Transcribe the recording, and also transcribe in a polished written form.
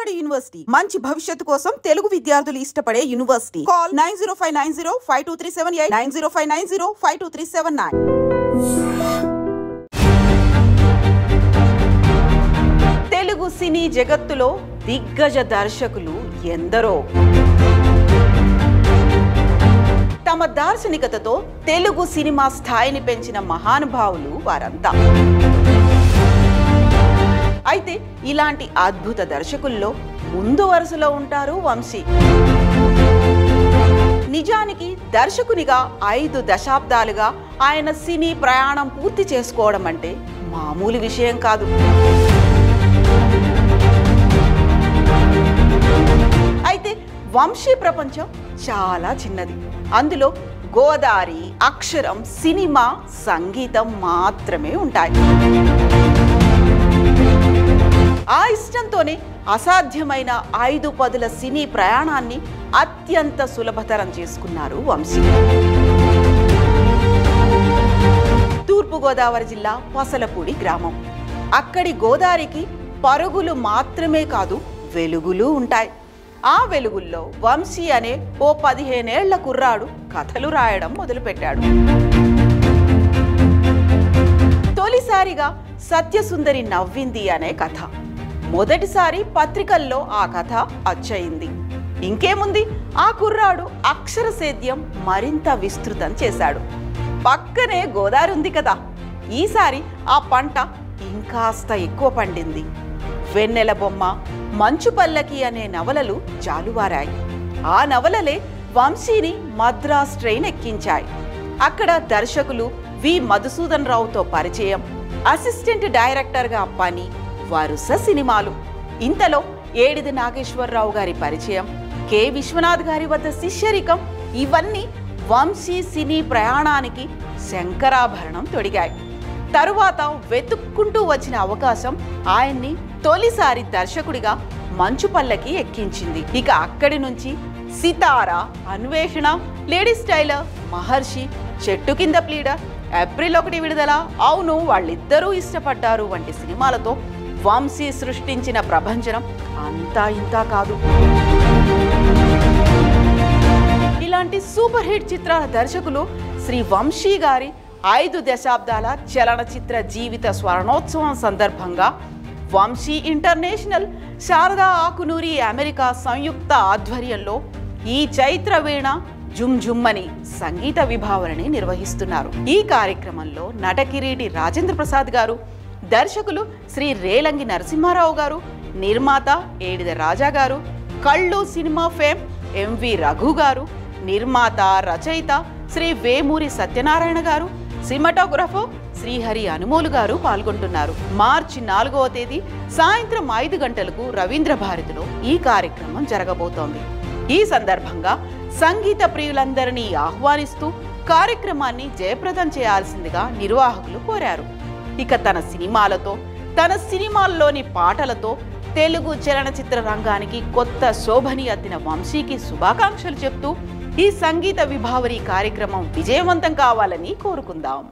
బాలబడి యూనివర్సిటీ మంచి భవిష్యత్తు కోసం తెలుగు విద్యార్థులు ఇష్టపడే యూనివర్సిటీ. కాల్ 9059052378 9059052379. తెలుగు సినీ జగత్తులో దిగ్గజ దర్శకులు ఎందరో. తమ దార్శనికతతో తెలుగు సినిమా స్థాయిని పెంచిన మహానుభావులు వారంతా. అయితే ఇలాంటి అద్భుత దర్శకుల్లో ముందు వరుసలో ఉంటారు వంశీ. నిజానికి దర్శకునిగా 5 దశాబ్దాలుగా ఆయన సినీ ప్రయాణం పూర్తి చేసుకోవడం అంటే మామూలు విషయం కాదు. అయితే వంశీ ప్రపంచం చాలా చిన్నది. అందులో గోదారి, అక్షరం, సినిమా, సంగీతం మాత్రమే ఉంటాయి. ఆ ఇష్టంతోనే అసాధ్యమైన 5 పదుల సినీ ప్రయాణాన్ని అత్యంత సులభతరం చేసుకున్నారు వంశీ. తూర్పుగోదావరి జిల్లా పసలపూడి గ్రామం. అక్కడి గోదారికి పరుగులు మాత్రమే కాదు, వెలుగులు ఉంటాయి. ఆ వెలుగుల్లో వంశీ అనే ఓ 15 ఏళ్ల కుర్రాడు కథలు రాయడం మొదలుపెట్టాడు. తొలిసారిగా సత్యసుందరి నవ్వింది అనే కథ మొదటిసారి పత్రికల్లో ఆ కథ అచ్చయింది. ఇంకేముంది, ఆ కుర్రాడు అక్షర సేద్యం మరింత విస్తృతం చేశాడు. పక్కనే గోదావరి ఉంది కదా, ఈసారి ఆ పంట ఇంకాస్త ఎక్కువ పండింది. వెన్నెల బొమ్మ, మంచు పల్లకి అనే నవలలు జాలువారాయి. ఆ నవలలే వంశీని మద్రాస్ ట్రైన్ ఎక్కించాయి. అక్కడ దర్శకులు వి మధుసూదన్ రావుతో పరిచయం, అసిస్టెంట్ డైరెక్టర్గా పని, వరుస సినిమాలు. ఇంతలో ఏడిది నాగేశ్వరరావు గారి పరిచయం, కె విశ్వనాథ్ గారి వద్ద శిష్యరికం, ఇవన్నీ వంశీ సినీ ప్రయాణానికి శంకరాభరణం తొడిగాయి. తరువాత వెతుక్కుంటూ వచ్చిన అవకాశం ఆయన్ని తొలిసారి దర్శకుడిగా మంచు పల్లకి ఎక్కించింది. ఇక అక్కడి నుంచి సితారా, అన్వేషణ, లేడీస్ టైలర్, మహర్షి, చెట్టు కింద ప్లీడర్, ఏప్రిల్ 1 విడుదల, అవును వాళ్ళిద్దరూ ఇష్టపడ్డారు వంటి సినిమాలతో వంశీ సృష్టించిన ప్రభంజనం అంతా ఇంతా కాదు. ఇలాంటి సూపర్ హిట్ చిత్రాల దర్శకులు శ్రీ వంశీ గారి 5 దశాబ్దాల చలనచిత్ర జీవిత స్వర్ణోత్సవం సందర్భంగా వంశీ ఇంటర్నేషనల్, శారదా ఆకునూరి అమెరికా సంయుక్త ఆధ్వర్యంలో ఈ చైత్ర వీణ జుమ్ జుమ్మని సంగీత విభావనని నిర్వహిస్తున్నారు. ఈ కార్యక్రమంలో నటకిరీటి రాజేంద్ర ప్రసాద్ గారు, దర్శకులు శ్రీ రేలంగి నరసింహారావు గారు, నిర్మాత ఏడిద రాజా గారు, కళ్ళు సినిమా ఫేమ్ ఎంవి రఘు గారు, నిర్మాత రచయిత శ్రీ వేమూరి సత్యనారాయణ గారు, సినిమాటోగ్రఫర్ శ్రీహరి అనుమోలు గారు పాల్గొంటున్నారు. మార్చి 4వ తేదీ సాయంత్రం 5 గంటలకు రవీంద్ర భారతిలో ఈ కార్యక్రమం జరగబోతోంది. ఈ సందర్భంగా సంగీత ప్రియులందరినీ ఆహ్వానిస్తూ కార్యక్రమాన్ని జయప్రదం చేయాల్సిందిగా నిర్వాహకులు కోరారు. ఇక తన సినిమాలతో, తన సినిమాల్లోని పాటలతో తెలుగు చలనచిత్ర రంగానికి కొత్త శోభని అద్దిన వంశీకి శుభాకాంక్షలు చెప్తూ ఈ సంగీత విభావరి కార్యక్రమం విజయవంతం కావాలని కోరుకుందాం.